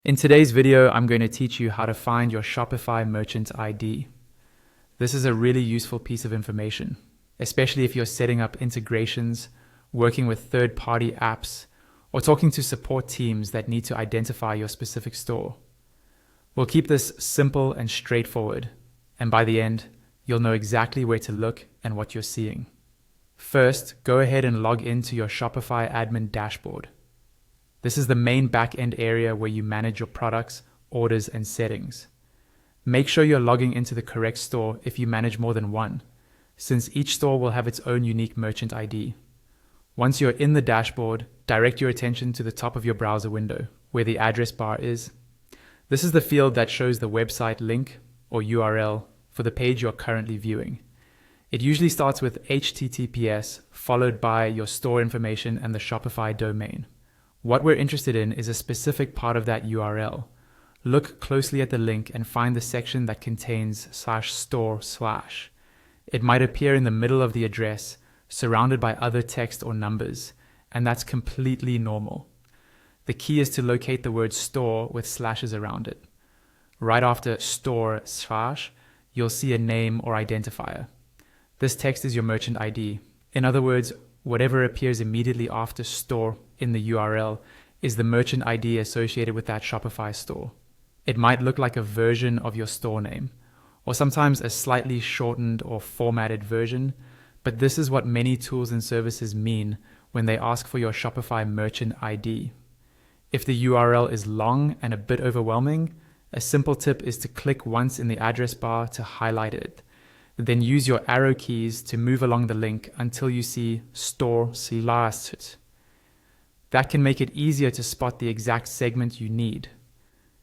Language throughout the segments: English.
In today's video, I'm going to teach you how to find your Shopify merchant ID. This is a really useful piece of information, especially if you're setting up integrations, working with third-party apps, or talking to support teams that need to identify your specific store. We'll keep this simple and straightforward, and by the end, you'll know exactly where to look and what you're seeing. First, go ahead and log into your Shopify admin dashboard. This is the main back-end area where you manage your products, orders, and settings. Make sure you're logging into the correct store if you manage more than one, since each store will have its own unique merchant ID. Once you're in the dashboard, direct your attention to the top of your browser window, where the address bar is. This is the field that shows the website link, or URL, for the page you're currently viewing. It usually starts with HTTPS, followed by your store information and the Shopify domain. What we're interested in is a specific part of that URL. Look closely at the link and find the section that contains /store/. It might appear in the middle of the address, surrounded by other text or numbers, and that's completely normal. The key is to locate the word store with slashes around it. Right after store/, you'll see a name or identifier. This text is your merchant ID. In other words, whatever appears immediately after store in the URL is the merchant ID associated with that Shopify store. It might look like a version of your store name, or sometimes a slightly shortened or formatted version, but this is what many tools and services mean when they ask for your Shopify merchant ID. If the URL is long and a bit overwhelming, a simple tip is to click once in the address bar to highlight it. Then use your arrow keys to move along the link until you see store/. That can make it easier to spot the exact segment you need.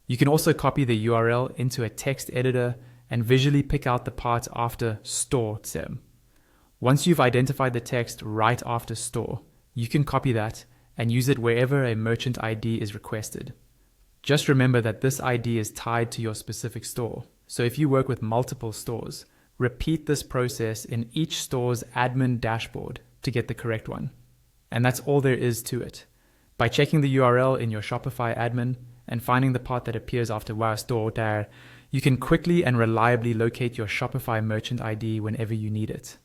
You can also copy the URL into a text editor and visually pick out the part after store. Once you've identified the text right after store, you can copy that and use it wherever a merchant ID is requested. Just remember that this ID is tied to your specific store. So if you work with multiple stores, repeat this process in each store's admin dashboard to get the correct one. And that's all there is to it. By checking the URL in your Shopify admin and finding the part that appears after "wow store there," you can quickly and reliably locate your Shopify merchant ID whenever you need it.